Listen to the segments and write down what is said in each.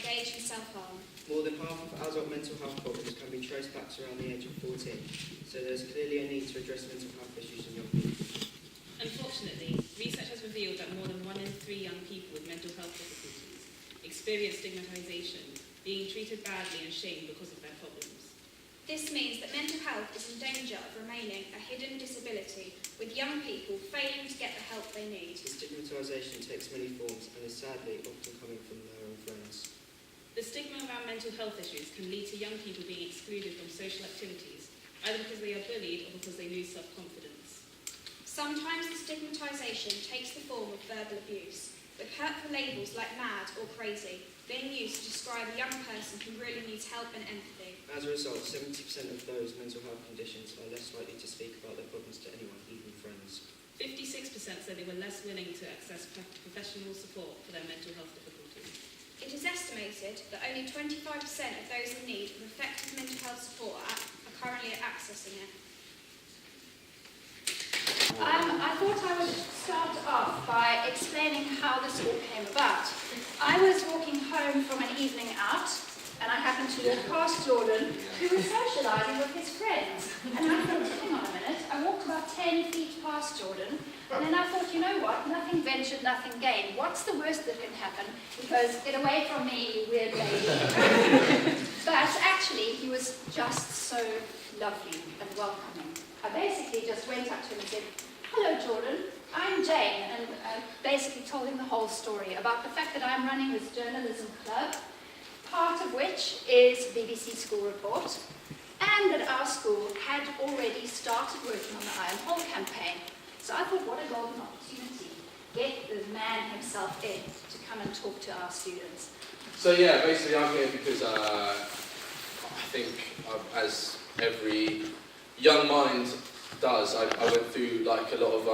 engage in self-harm. More than half of adult mental health problems can be traced back to around the age of 14, so there is clearly a need to address mental health issues in young people. Unfortunately, research has revealed that more than 1 in 3 young people with mental health difficulties experience stigmatisation, being treated badly and shamed because of their problems. This means that mental health is in danger of remaining a hidden disability, with young people failing to get the help they need. The stigmatisation takes many forms and is sadly often coming from their own friends. The stigma around mental health issues can lead to young people being excluded from social activities, either because they are bullied or because they lose self-confidence. Sometimes the stigmatisation takes the form of verbal abuse, with hurtful labels like mad or crazy being used to describe a young person who really needs help and empathy. As a result, 70% of those mental health conditions are less likely to speak about their problems to anyone, even friends. 56% said they were less willing to access professional support for their mental health difficulties. It is estimated that only 25% of those in need of effective mental health support are currently accessing it. I thought I would start off by explaining how this all came about. I was walking home from an evening out, and I happened to walk past Jordan, who was socialising with his friends. And I thought, hang on a minute, I walked about 10 feet past Jordan, and then I thought, you know what, nothing ventured, nothing gained. What's the worst that can happen? Because get away from me, you weird lady. But actually, he was just so lovely and welcoming. I basically just went up to him and said, "Hello, Jordan, I'm Jane," and I basically told him the whole story about the fact that I'm running this journalism club, part of which is BBC School Report, and that our school had already started working on the I Am Whole campaign. So I thought, what a golden opportunity. Get the man himself in to come and talk to our students. So yeah, basically I'm here because I think as every young mind does, I went through like a lot of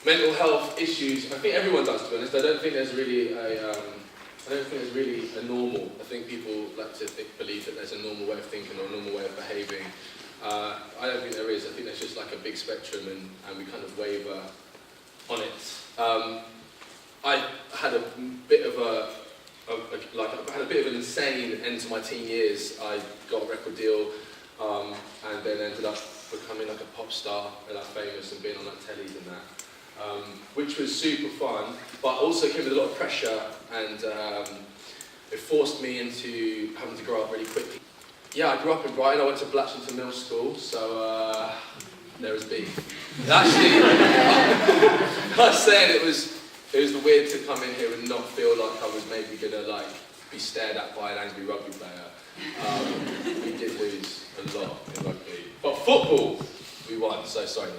mental health issues. I think everyone does, to be honest. I don't think there's really a normal. I think people like to believe that there's a normal way of thinking or a normal way of behaving. I don't think there is. I think there's just like a big spectrum, and we kind of waver on it. I had a bit of an insane end to my teen years. I got a record deal, and then ended up becoming like a pop star, and like famous and being on like tellies and that, which was super fun, but also came with a lot of pressure, and it forced me into having to grow up really quickly. Yeah, I grew up in Brighton. I went to Blatchington Mill School, so there was beef. Actually, I was saying it was weird to come in here and not feel like I was maybe gonna like be stared at by an angry rugby player. We did lose a lot in rugby, but football we won. So sorry.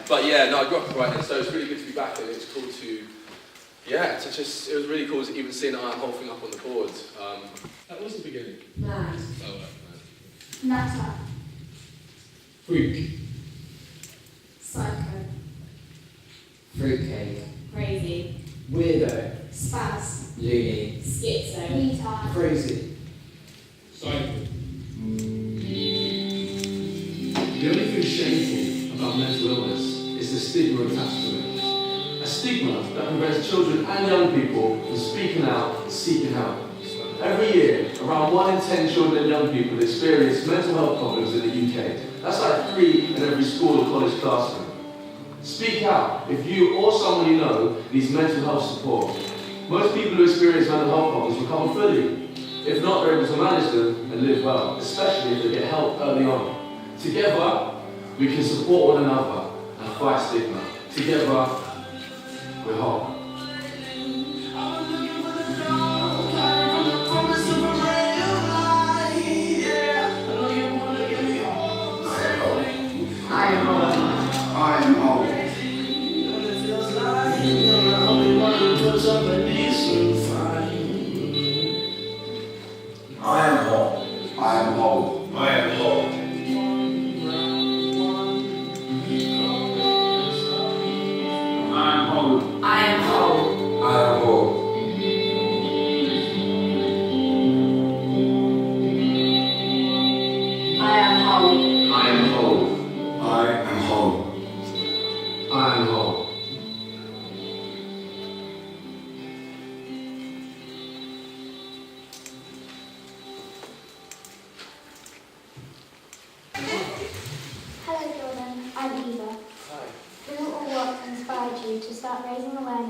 But yeah, no, I grew up in Brighton, so it's really good to be back, and it's cool to, it was really cool to even seeing the whole thing up on the board. That was the beginning. Mad. Oh, mad. Nutter. Freak. Psycho. Fruitcake. Crazy. Weirdo. Spaz. Loony. Schizo. Retard. Crazy. Psycho. The only thing shameful about mental illness is the stigma attached to it. A stigma that prevents children and young people from speaking out and seeking help. Every year, around 1 in 10 children and young people experience mental health problems in the UK. That's like 3 in every school or college classroom. Speak out if you or someone you know needs mental health support. Most people who experience mental health problems recover fully. If not, they're able to manage them and live well, especially if they get help early on. Together, we can support one another and fight stigma. Together, we're whole. I am whole.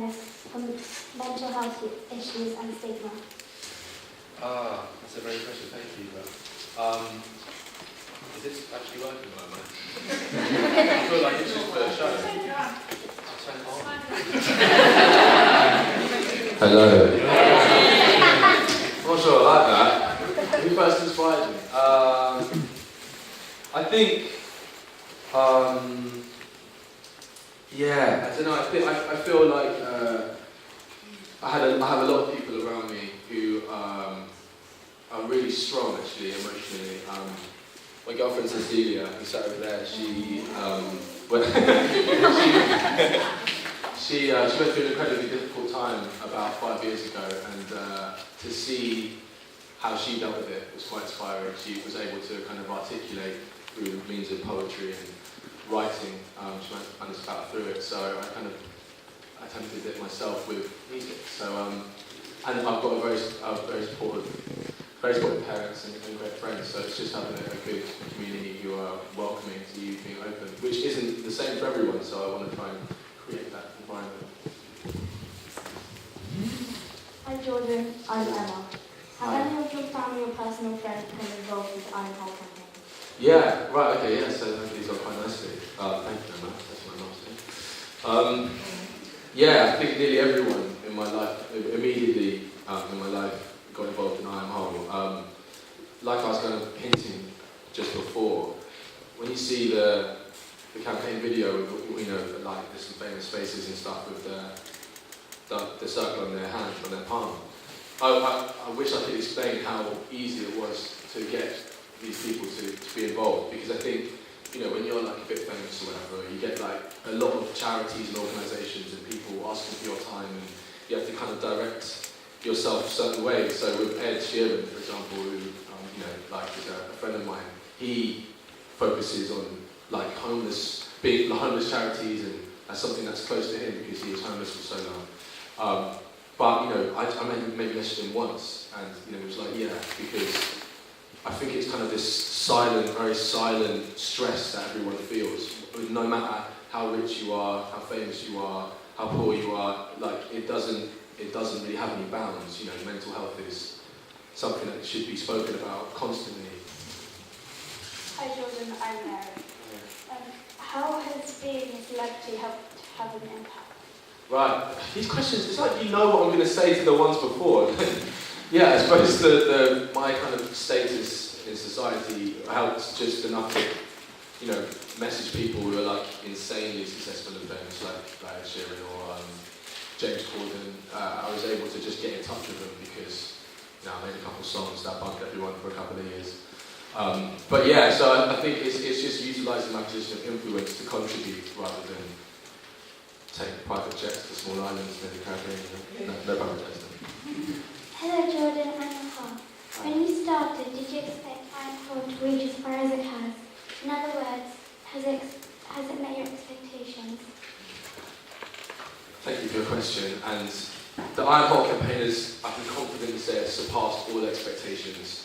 awareness on mental health issues and stigma? That's a very good question. Thank you. Is this actually working at the moment? I feel like it's just for a show. Hello. I'm not sure I like that. Who first inspired me? I think, yeah, I don't know. I feel like I have a lot of people around me who are really strong, actually, emotionally. My girlfriend Cecilia, who sat over there, she went through an incredibly difficult time about 5 years ago, and to see how she dealt with it was quite inspiring. She was able to kind of articulate through means of poetry and writing. She managed to battle through it, so I kind of attempted it myself with music. So, and I've got very supportive parents and great friends, so it's just having a good community who are welcoming to you being open, which isn't the same for everyone, so I want to try and create that environment. Hi Jordan, I'm Emma. Have any of your family or personal friends become involved with the I Am Whole campaign? Yeah, right, okay, yeah, so these are quite nicely. Thank you, Emma, that's my last name. Yeah, I think nearly everyone in my life, immediately in my life, got involved in I Am Whole. Like I was kind of hinting just before, when you see the campaign video, you know, like there's some famous faces and stuff with the circle on their hand, on their palm. I wish I could explain how easy it was to get these people to be involved, because I think, you know, when you're like a bit famous or whatever, you get like a lot of charities and organisations and people asking for your time, and you have to kind of direct yourself certain ways. So with Ed Sheeran, for example, who you know, like is a friend of mine, he focuses on like homeless charities, and that's something that's close to him because he was homeless for so long. But you know, I maybe messaged him once, and you know, he was like, yeah, because I think it's kind of this silent, very silent stress that everyone feels. No matter how rich you are, how famous you are, how poor you are, like it doesn't really have any bounds. You know, mental health is something that should be spoken about constantly. Hi Jordan, I'm Mary. How has being a celebrity helped have an impact? Right, these questions, it's like you know what I'm going to say to the ones before. Yeah, I suppose my kind of status in society helps just enough to, you know, message people who are like insanely successful and famous, like Ed Sheeran or James Corden. I was able to just get in touch with them because, you know, I made a couple of songs that bugged everyone for a couple of years. But yeah, so I think it's just utilising my position of influence to contribute rather than take private jets to small islands in the Caribbean. No private jets. Hello Jordan, I'm Nicole. When you started, did you expect I Am Whole to reach as far as it has? In other words, has it met your expectations? Thank you for your question. And the I Am Whole campaign I can confidently say, has surpassed all expectations.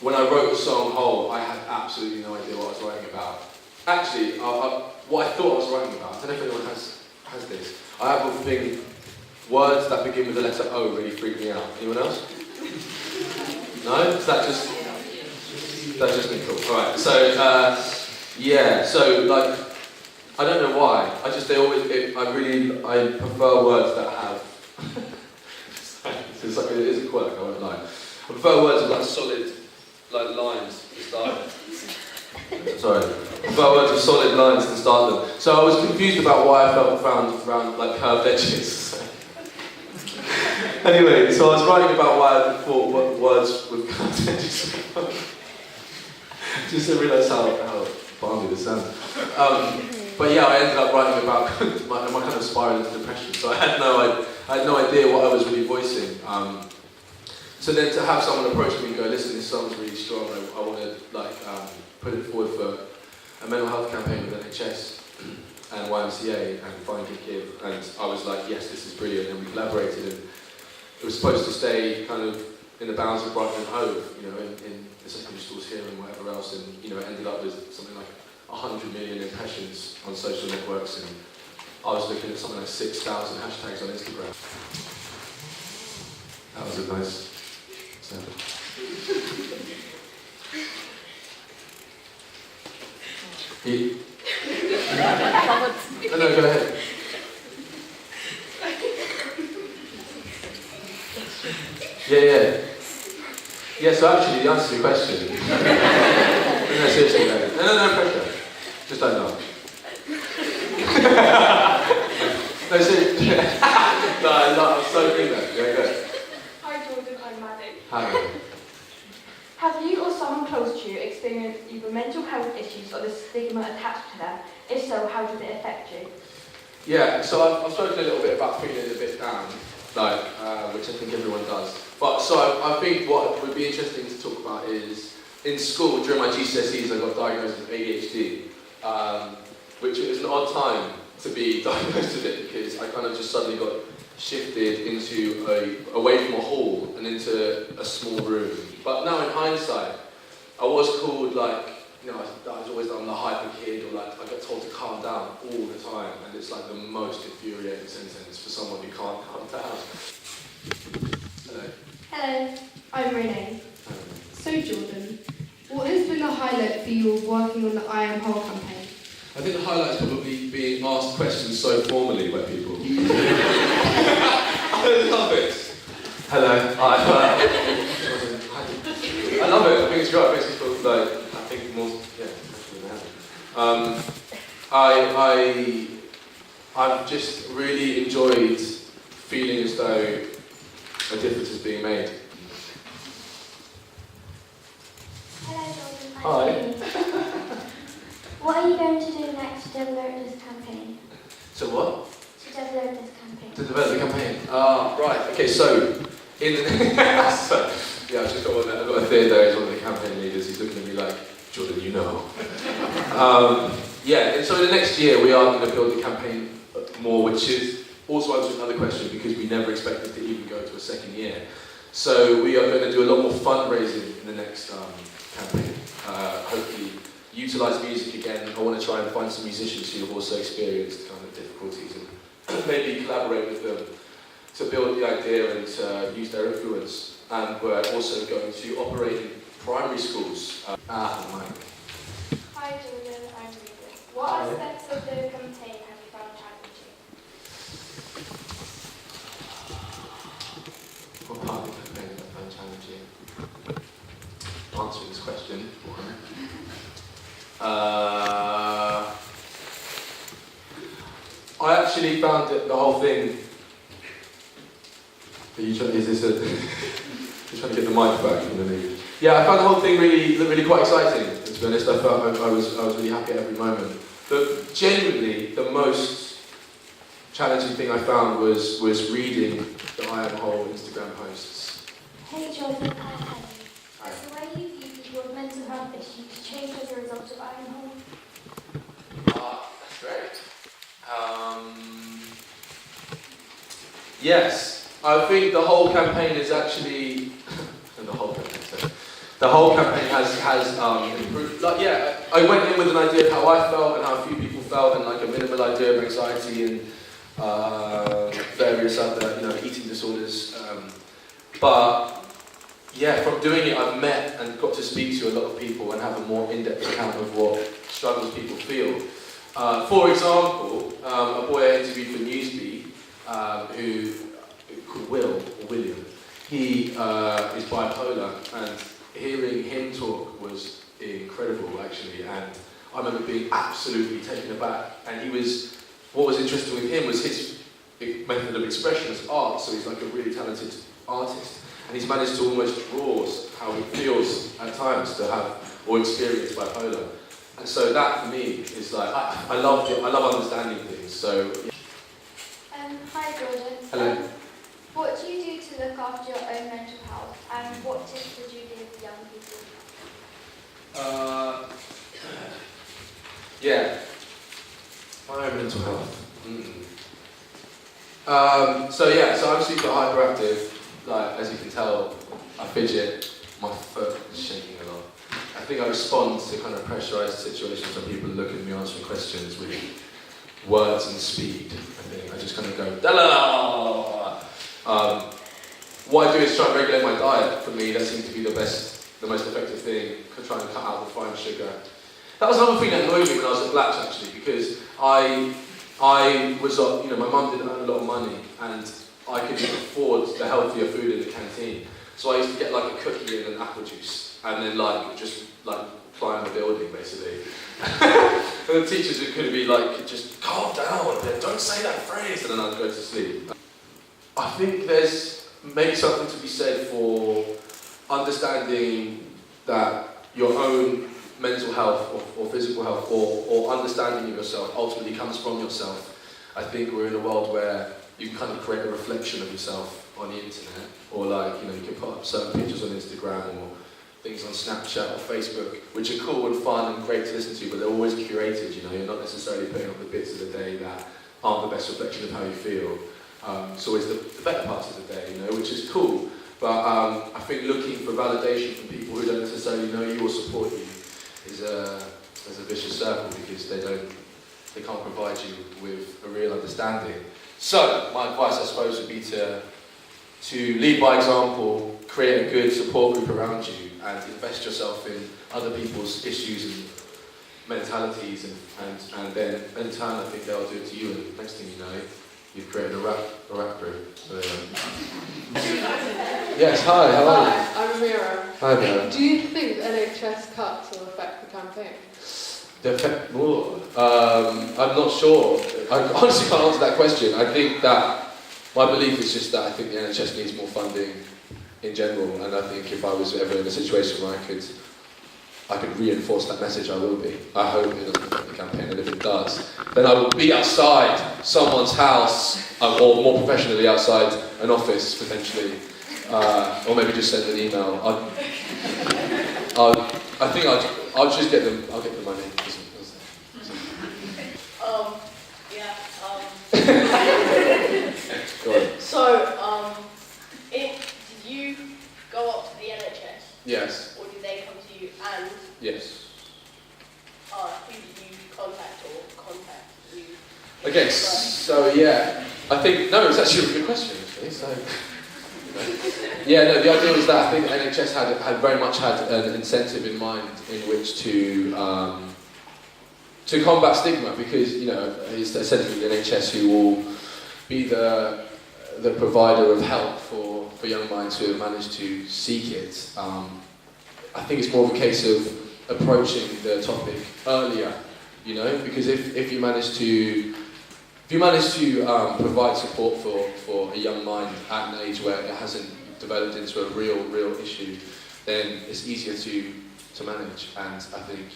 When I wrote the song Whole, I had absolutely no idea what I was writing about. Actually, what I thought I was writing about, I don't know if anyone has this. I have a thing, words that begin with the letter O really freak me out. Anyone else? No? Is that just me? Cool. Alright, so, yeah, so like, I don't know why. I prefer words that have. It is a quirk, I won't lie. I prefer words with like solid, like lines to start with. Sorry. I prefer words with solid lines to start them. So I was confused about why I found around like curved edges. Anyway, so I was writing about why I thought words with curved edges. Just to realise how balmy this sounds. But yeah, I ended up writing about my kind of spiral into depression. So I had no idea what I was really voicing. So then to have someone approach me and go, listen, this song's really strong. I want to put it forward for a mental health campaign with NHS and YMCA and Find Good Give. And I was like, yes, this is brilliant. And we collaborated. And it was supposed to stay kind of in the bounds of Brighton and Hove, you know, in the secondary schools here and whatever else. And, you know, it ended up with something like 100 million impressions on social networks, and I was looking at something like 6,000 hashtags on Instagram. That was a nice sound. No, go ahead. Yeah, so actually, the answer to your question... no, seriously, no pressure. Just don't know. No, seriously. No, I'm so good at it. Yeah, go. Hi Jordan, I'm Maddie. Hi. Have you or someone close to you experienced either mental health issues or the stigma attached to them? If so, how did it affect you? Yeah, so I've spoken a little bit about feeling a bit down, which I think everyone does. But so I think what would be interesting to talk about is, in school, during my GCSEs, I got diagnosed with ADHD, which was an odd time to be diagnosed with it because I kind of just suddenly got shifted into away from a hall and into a small room. But now in hindsight, I was called I was always the hyper kid, or I got told to calm down all the time, and it's like the most infuriating sentence for someone who can't calm down. Hello. Hello, I'm Renee. So Jordan, what has been the highlight for you of working on the I Am Whole campaign? I think the highlight is probably being asked questions so formally by people. I love it. Hello. I love it. I think it's great. It makes me feel more. I've just really enjoyed feeling as though a difference is being made. Hello, Jordan. Hi. What are you going to do next to develop this campaign? So what? To develop this campaign. To develop the campaign. Right. Okay. So in the yeah, I've just got one there. I've got a third there as one of the campaign leaders. He's looking at me like, Jordan, you know. And so in the next year we are going to build the campaign more, which is also answering another question because we never expected to even go to a second year. So we are going to do a lot more fundraising in the next campaign. Hopefully utilise music again. I want to try and find some musicians who have also experienced kind of difficulties and maybe collaborate with them to build the idea and to use their influence. And we're also going to operate in primary schools. Hi Jordan, I'm Rita. What aspects of the campaign have you found challenging? What part of the campaign have I found challenging? Answering this question. I actually found that the whole thing. You're trying to get the mic back from the knee. Yeah, I found the whole thing really quite exciting. To be honest, I felt I was really happy at every moment. But genuinely, the most challenging thing I found was reading the I Am Whole Instagram posts. Hey Jordan, I'm Helen. Has the way you view people with mental health issues changed as a result of I Am Whole? That's great. Yes. I think the whole campaign is actually the whole campaign has improved. I went in with an idea of how I felt and how a few people felt, and a minimal idea of anxiety and various other eating disorders. But yeah, from doing it, I've met and got to speak to a lot of people and have a more in-depth account of what struggles people feel. For example, a boy I interviewed for Newsbeat who called William. He is bipolar, and hearing him talk was incredible, actually. And I remember being absolutely taken aback. And what was interesting with him was his method of expression as art. So he's like a really talented artist, and he's managed to almost draw how he feels at times to have or experience bipolar. And so that for me is I love understanding things. So. Yeah. Hi Jordan. Hello. What do you do to look after your own mental health, and what tips would you give young people? My own mental health. So I'm super hyperactive. As you can tell, I fidget. My foot is shaking a lot. I think I respond to kind of pressurised situations when people look at me answering questions with words and speed. I think I just kind of go da la la la. What I do is try and regulate my diet. For me, that seems to be the most effective thing. Try and cut out refined sugar. That was another thing that annoyed me when I was at Blacks, actually, because I was, my mum didn't earn a lot of money, and I couldn't afford the healthier food in the canteen. So I used to get like a cookie and an apple juice, and then just climb the building, basically. And the teachers would could be like, just calm down, don't say that phrase, and then I'd go to sleep. I think there's maybe something to be said for understanding that your own mental health or physical health or understanding of yourself ultimately comes from yourself. I think we're in a world where you can kind of create a reflection of yourself on the internet, or you can put up certain pictures on Instagram or things on Snapchat or Facebook, which are cool and fun and great to listen to, but they're always curated, you're not necessarily putting up the bits of the day that aren't the best reflection of how you feel. It's always the better parts of the day, which is cool. But I think looking for validation from people who don't necessarily know you or support you is a vicious circle, because they can't provide you with a real understanding. So my advice, I suppose, would be to lead by example, create a good support group around you, and invest yourself in other people's issues and mentalities, and then in turn I think they'll do it to you, and next thing you know, you've created a rap group. So, yes, hi, how are you? Hi, I'm Mira. Hi, Mira. Do you think NHS cuts will affect the campaign? I'm not sure. I honestly can't answer that question. I think that my belief is just that I think the NHS needs more funding in general, and I think if I was ever in a situation where I could reinforce that message, I will be. I hope it doesn't affect the campaign, and if it does, then I will be outside someone's house, or more professionally outside an office potentially, or maybe just send an email. I think I'll just get them. I'll get the money. Go on. So, did you go up to the NHS? Yes. Or did they come to you and? Yes. Who did you contact you? Okay, so yeah, I think, no, it's actually a really good question, actually, so, yeah, no, the idea was that I think the NHS had very much had an incentive in mind in which to combat stigma, because, it's essentially the NHS who will be the provider of help for young minds who have managed to seek it. I think it's more of a case of approaching the topic earlier, because if you manage to provide support for a young mind at an age where it hasn't developed into a real issue, then it's easier to manage. And I think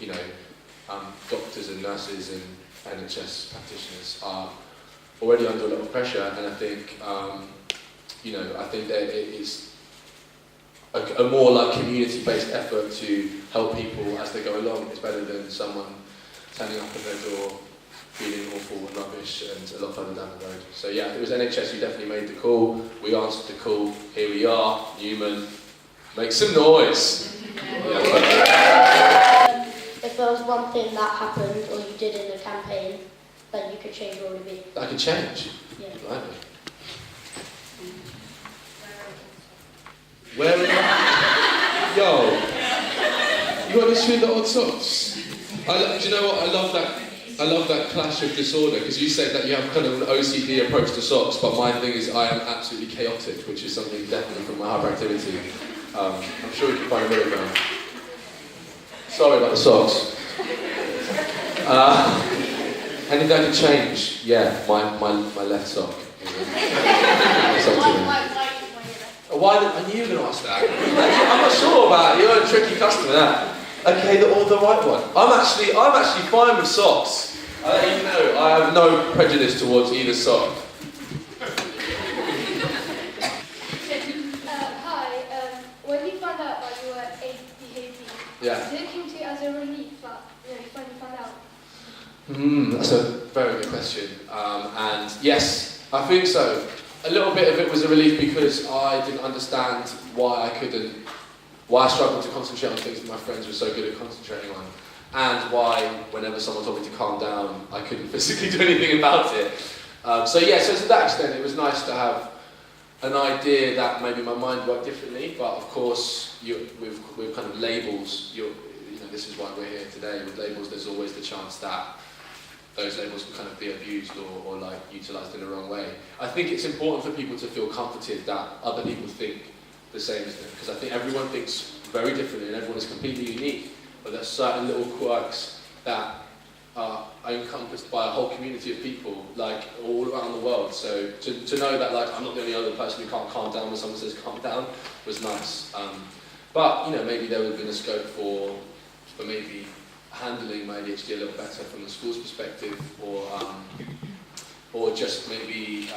doctors and nurses and NHS practitioners are already under a lot of pressure, and I think I think that it's a more community-based effort to help people as they go along. It's better than someone turning up at their door feeling awful and rubbish and a lot further down the road. So yeah, it was NHS who definitely made the call. We answered the call. Here we are, Newman. Make some noise. If there was one thing that happened or you did in the campaign that you could change, what would it be? That I could change? Yeah. Right. Where are you? Yo, you got an issue with the odd socks? Do you know what? I love that clash of disorder, because you said that you have kind of an OCD approach to socks, but my thing is I am absolutely chaotic, which is something definitely from my hyperactivity. I'm sure you can find a middle ground. Sorry about the socks. Anything I can change? Yeah, my left sock. Why? I knew you were going to ask that. I'm not sure about it. You're a tricky customer, that. Okay, the right one. I'm actually fine with socks. I let you know, I have no prejudice towards either sock. Hi, when you found out that you were ADHD, Yeah. did it come to you as a relief that you finally found out? That's a very good question. And yes, I think so. A little bit of it was a relief because I didn't understand why I struggled to concentrate on things that my friends were so good at concentrating on. and why whenever someone told me to calm down, I couldn't physically do anything about it. So to that extent, it was nice to have an idea that maybe my mind worked differently, but of course, with kind of labels, this is why we're here today. With labels, there's always the chance that those labels can kind of be abused or like utilised in the wrong way. I think it's important for people to feel comforted that other people think the same as them, because I think everyone thinks very differently and everyone is completely unique, but there's certain little quirks that are encompassed by a whole community of people, like all around the world. So to know that like I'm not the only other person who can't calm down when someone says calm down was nice. But maybe there would have been a scope for maybe handling my ADHD a little better from the school's perspective, or just maybe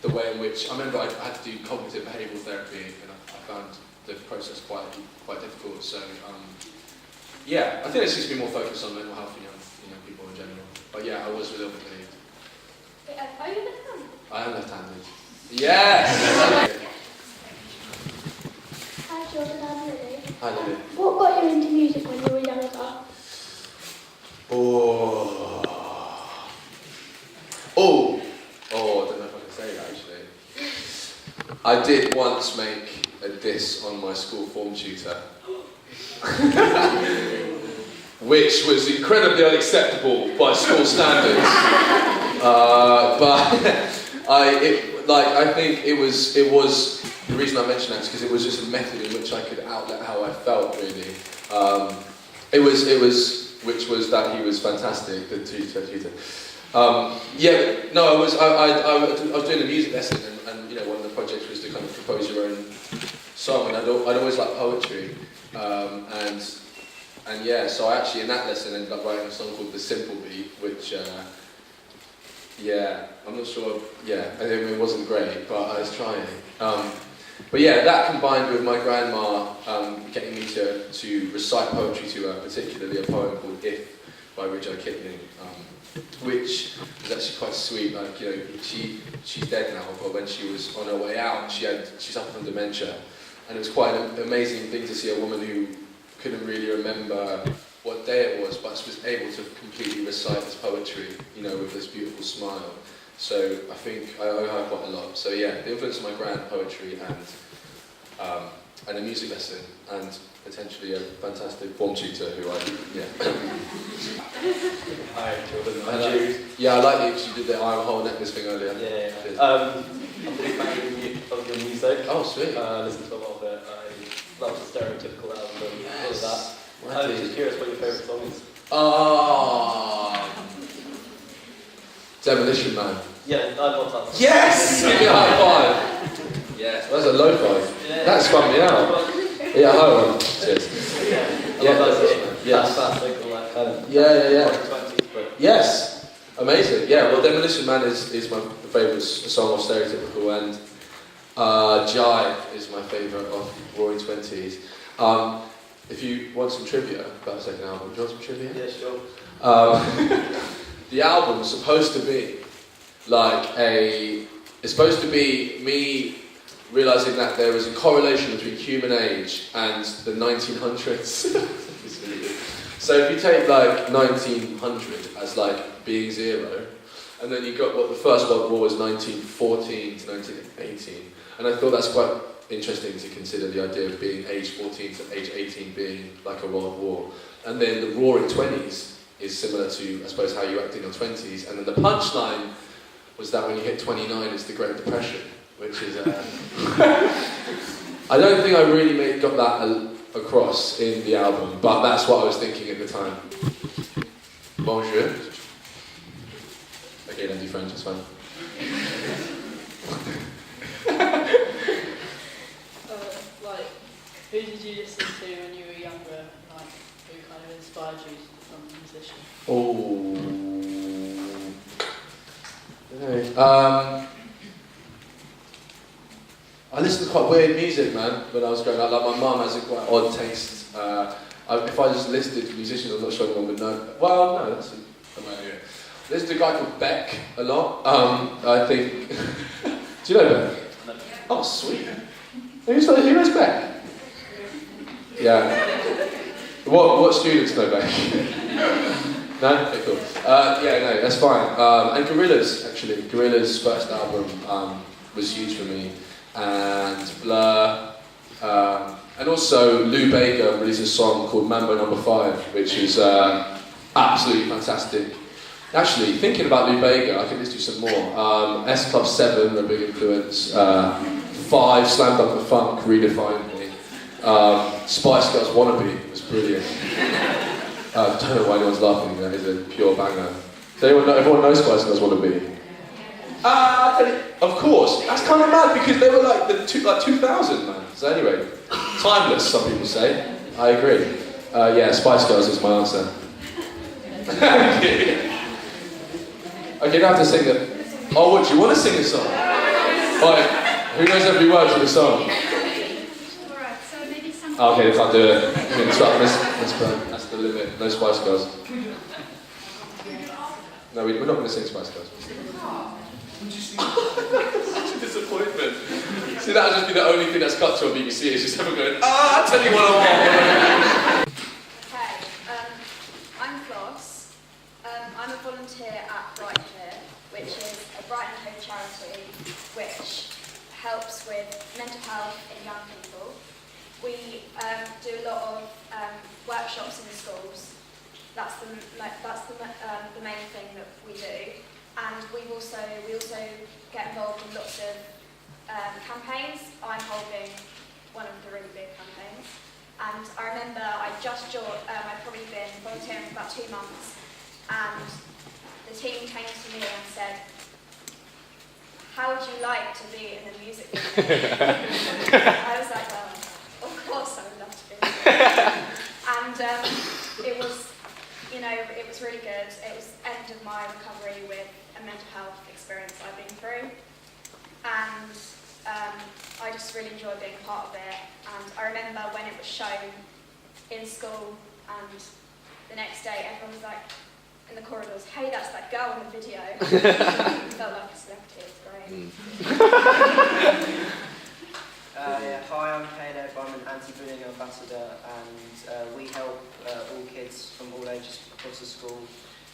the way in which I remember I had to do cognitive behavioural therapy, and I found the process quite difficult. So I think there needs to be more focus on mental health in young people in general. But yeah, I was a little bit relieved. Are you left-handed? I am left-handed. Yes. Hi Jordan, I'm Lily. Hi Lily. What got you into music when you were younger? I don't know if I can say that actually. I did once make a diss on my school form tutor, which was incredibly unacceptable by school standards. But I think it was the reason I mention that is because it was just a method in which I could outlet how I felt. Really, which was that he was fantastic, the tutor. I was doing a music lesson, and one of the projects was to kind of compose your own song, and I'd always liked poetry, so I actually in that lesson ended up writing a song called The Simple Beat, which I'm not sure, I think it wasn't great, but I was trying. That combined with my grandma getting me to recite poetry to her, particularly a poem called If by Rudyard Kipling, which was actually quite sweet. She's dead now, but when she was on her way out, she suffered from dementia, and it was quite an amazing thing to see a woman who couldn't really remember what day it was, but she was able to completely recite this poetry, with this beautiful smile. So I think I owe her quite a lot. So the influence of my grand, poetry, and a music lesson, and potentially a fantastic form tutor who Hi, Jordan. I like you because you did the whole necklace thing earlier. I'm a big fan of your music. Oh, sweet. I listen to a lot of it. I love the stereotypical album and all of that. I'm just curious what your favourite song is. Demolition Man. Yeah, I love that. Yes! Give me a high five. Yes, that's a low five. Yeah. That's spun me out. Yeah, high one. Cheers. Yes. Classic, all that kind of. Yeah. 20s, but Yes. Amazing. Yeah, well, Demolition Man is my favourite song of Stereotypical, and Jive is my favourite of Roaring Twenties. If you want some trivia about the second album, do you want some trivia? Yeah, sure. The album's supposed to be it's supposed to be me realising that there is a correlation between human age and the 1900s. So if you take 1900 as being zero, and then you got what the First World War was 1914 to 1918, and I thought that's quite interesting to consider the idea of being age 14 to age 18 being like a world war. And then the Roaring 20s is similar to, I suppose, how you act in your 20s. And then the punchline was that when you hit 29, it's the Great Depression, which is... I don't think I really got that across in the album, but that's what I was thinking at the time. Bonjour. Okay, don't do French, it's fine. Who did you listen to when you were younger? Who kind of inspired you to become a musician? I listened to quite weird music, man, when I was growing up. My mum has a quite odd taste. If I just listed musicians, I'm not sure anyone would know. Well, no, that's a way anyway. I listened to a guy called Beck a lot. I think... Do you know Beck? No. Oh, sweet. Who knows Beck? Yeah. What students know back? No? Okay, cool. Yeah, no, that's fine. And Gorillaz, actually. Gorillaz' first album was huge for me. And Blur. And also Lou Bega released a song called Mambo No. 5, which is absolutely fantastic. Actually, thinking about Lou Bega, I could list you some more. S Club 7, a big influence. 5, Slam Dunk the Funk, redefined me. Spice Girls Wannabe was brilliant. I don't know why anyone's laughing, that is a pure banger. Does everyone knows Spice Girls Wannabe? Of course. That's kind of mad because they were like 2000, man. So anyway, timeless, some people say. I agree. Yeah, Spice Girls is my answer. Okay, now I have to sing it. Oh, what, do you want to sing a song? Right, who knows every word to the song? Alright, so maybe some... Okay, they can't do it. That's the limit. No Spice Girls. No, we're not going to sing Spice Girls. Such a disappointment. See, that would just be the only thing that's cut to on BBC. It's just everyone going, I'll tell you what I want. Okay, I'm Floss. I'm a volunteer at Brightclear, which is a Brighton Home charity which helps with mental health in young people. We do a lot of workshops in the schools. That's the main thing that we do. And we also get involved in lots of campaigns. I'm holding one of the really big campaigns. And I remember I'd probably been volunteering for about 2 months, and the team came to me and said, how would you like to be in a music video? I was like, well, of course I would love to be. And it was really good. It was end of my recovery with a mental health experience I've been through. And I just really enjoyed being a part of it. And I remember when it was shown in school, and the next day everyone was like, in the corridors, hey, that's that girl in the video. Felt like a celebrity, it was great. Hi, I'm Caleb. I'm an anti-bullying ambassador, and we help all kids from all ages across the school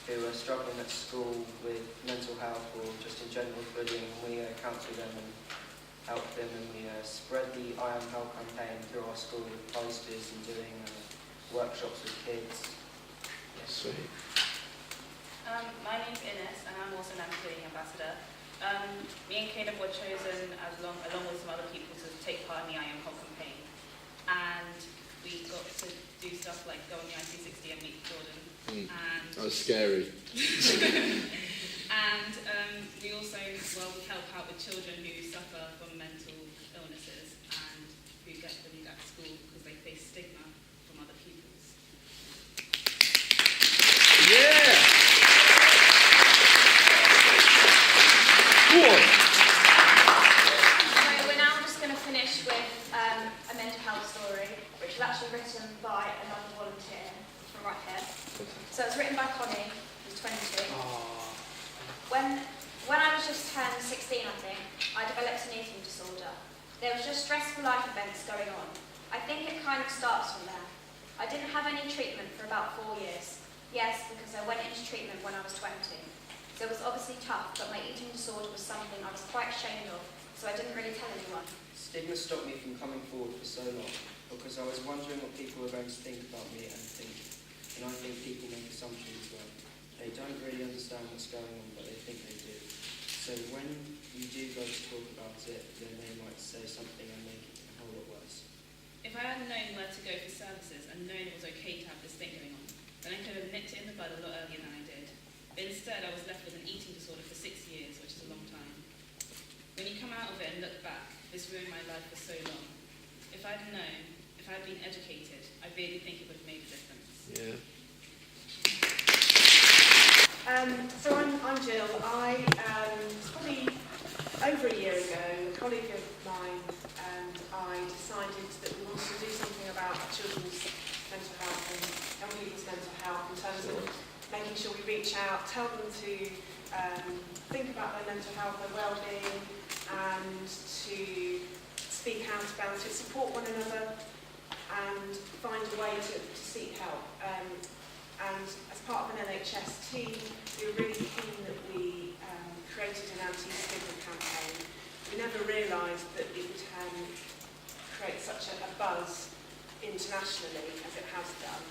who are struggling at school with mental health or just in general bullying. We counsel them and help them, and we spread the I Am Help campaign through our school with posters and doing workshops with kids. Yes, sweet. My name's Ines, and I'm also an anti-bullying ambassador. Me and Caleb were chosen along with some other people to take part in the I Am Help campaign, and we got to do stuff like go on the IC60 and meet Jordan. And that was scary. And we also help out with children who suffer from mental illnesses and who get bullied at school because they face stigma from other pupils. Yeah! Cool. So we're now just going to finish with a mental health story, which was actually written by another volunteer from right here. So it was written by Connie, who's 22. When I was just turned 16, I think, I developed an eating disorder. There was just stressful life events going on. I think it kind of starts from there. I didn't have any treatment for about 4 years. Yes, because I went into treatment when I was 20. So it was obviously tough, but my eating disorder was something I was quite ashamed of, so I didn't really tell anyone. Stigma stopped me from coming forward for so long because I was wondering what people were going to think about me and think. And I think people make assumptions where they don't really understand what's going on, but they think they do. So when you do go to talk about it, then they might say something and make it a whole lot worse. If I had known where to go for services and known it was okay to have this thing going on, then I could have nipped it in the bud a lot earlier than I did. But instead, I was left with an eating disorder for 6 years, which is a long time. When you come out of it and look back, this ruined my life for so long. If I'd known, if I'd been educated, I really think it would have made a difference. Yeah. So I'm Jill. Probably over a year ago, a colleague of mine and I decided that we wanted to do something about children's mental health and young people's mental health in terms of making sure we reach out, tell them to think about their mental health, their well-being, and to speak out about it, support one another. and find a way to seek help. And as part of an NHS team, we were really keen that we created an anti-stigma campaign. We never realised that it would create such a buzz internationally as it has done.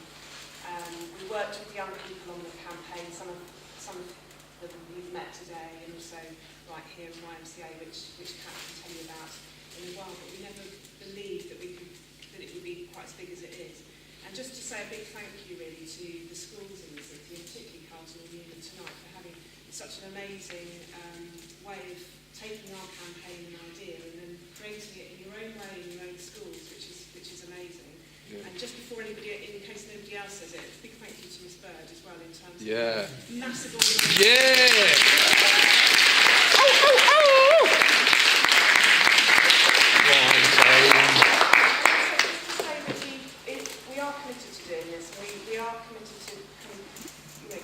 We worked with young people on the campaign, some of them you've met today, and also right here in YMCA, which Kat can tell you about in a while, but we never believed that it would be quite as big as it is. And just to say a big thank you really to the schools in the city, and particularly Carlton and Newman tonight, for having such an amazing way of taking our campaign and idea and then creating it in your own way in your own schools, which is amazing. Yeah. And just before anybody, in case nobody else says it, a big thank you to Miss Bird as well in terms of massive organisation. We are committed to doing this. We are committed to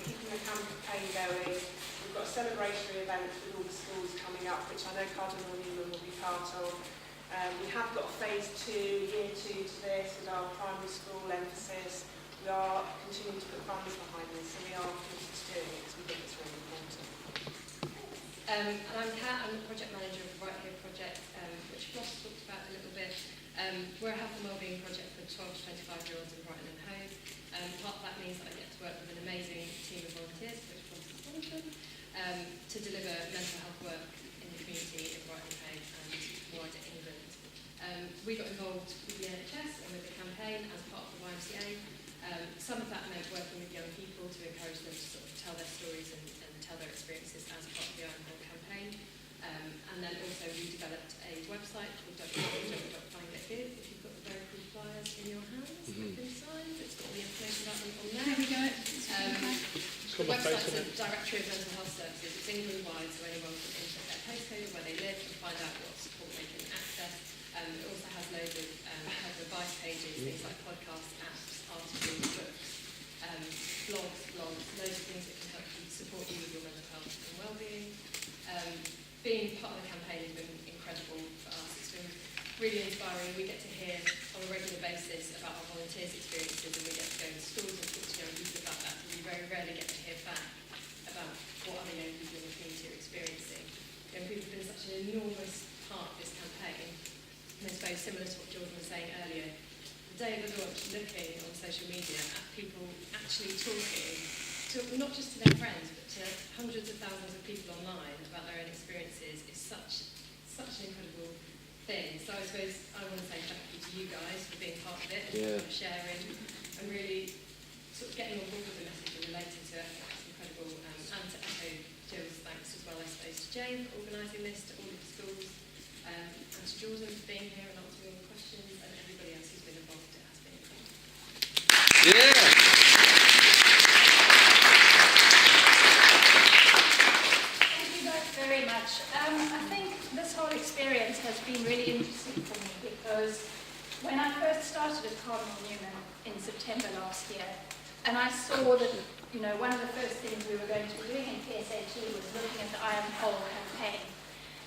keeping the campaign going. We've got a celebratory event with all the schools coming up, which I know Cardinal Newman will be part of. We have got phase 2, year 2 to this with our primary school emphasis. We are continuing to put funds behind this, and we are committed to doing it because we think it's really important. And I'm Kat, I'm the project manager of the Right Here project, which Ross talked about a little bit. We're a health and wellbeing project for 12 to 25-year-olds in Brighton and Hove. Part of that means that I get to work with an amazing team of volunteers, which Ross is one of them, to deliver mental health work in the community in Brighton and Hove and wider England. We got involved with the NHS and with the campaign as part of the YMCA. Some of that meant working with young people to encourage them to sort of tell their stories and tell their experiences as part of the Iron Hole campaign. And then also we developed a website called www.finditgood. If you've got the very cool flyers in your hands, they've been signed, it's got all the information about them on there. There we go. The website's a directory of mental health services. It's England-wide, so anyone can input their postcode or where they live and find out what support they can access. It also has loads of health advice pages, things like podcasts, apps, articles, books, blogs, loads of things that can help you support you with your mental health and well-being. Being part of the campaign has been incredible for us. It's been really inspiring. We get to hear on a regular basis about our volunteers' experiences, and we get to go to schools and talk to young people about that. And we very rarely get to hear back about what other young people in the community are experiencing. Young people have been such an enormous part of this campaign. And it's very similar to what Jordan was saying earlier. The day of the launch, looking on social media at people actually talking, not just to their friends, but to hundreds of thousands of people online about their own experiences is such an incredible thing. So I suppose I want to say thank you to you guys for being part of it and for sharing and really sort of getting on board with the message and relating to it. I think that's incredible. And to echo Jill's thanks as well, I suppose, to Jane for organising this, to all of the schools, and to Jordan for being here and answering all the questions, and everybody else who's been involved. It has been incredible. Very much. I think this whole experience has been really interesting for me because when I first started at Cardinal Newman in September last year, and I saw that, one of the first things we were going to be doing in PSHE was looking at the Iron Hole campaign.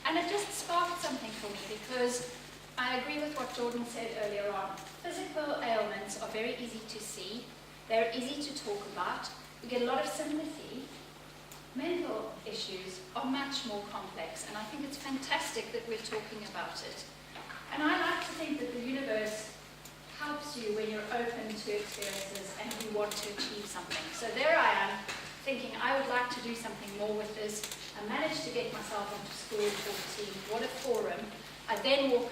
And it just sparked something for me because I agree with what Jordan said earlier on. Physical ailments are very easy to see. They're easy to talk about. We get a lot of sympathy. Mental issues are much more complex, and I think it's fantastic that we're talking about it. And I like to think that the universe helps you when you're open to experiences and you want to achieve something. So there I am, thinking I would like to do something more with this. I managed to get myself into school 14. What a forum. I then walk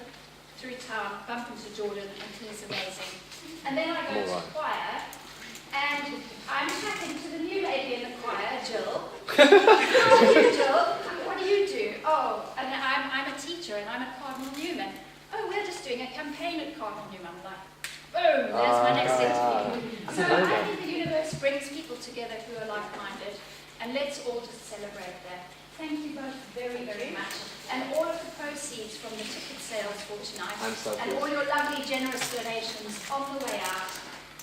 through town, bump into Jordan, and he's amazing. And then I go to choir, and I'm chatting to the new lady in the choir, Jill. How are you, Jill? What do you do? Oh, and I'm a teacher, and I'm at Cardinal Newman. Oh, we're just doing a campaign at Cardinal Newman. I'm like, boom, there's my next interview. So I think the universe brings people together who are like-minded, and let's all just celebrate that. Thank you both very, very much. And all of the proceeds from the ticket sales for tonight, and all your lovely, generous donations on the way out,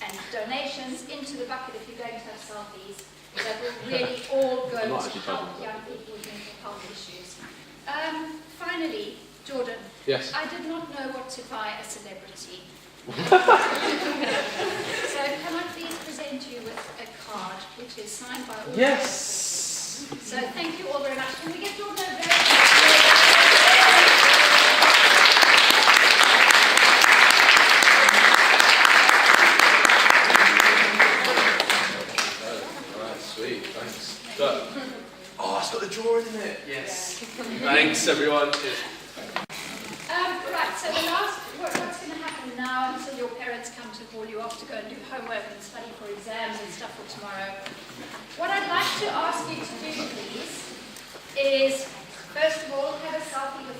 and donations into the bucket if you're going to have selfies, that will really all go to help young people with mental health issues. Finally, Jordan, yes. I did not know what to buy a celebrity, So can I please present you with a card which is signed by all Yes! participants. So thank you all very much. Can we get Jordan a very Alright, sweet, thanks. But, oh, it's got the drawing in it. Yes. Thanks, everyone. Cheers. Right, so what's going to happen now until your parents come to call you off to go and do homework and study for exams and stuff for tomorrow. What I'd like to ask you to do, please, is, first of all, have a selfie with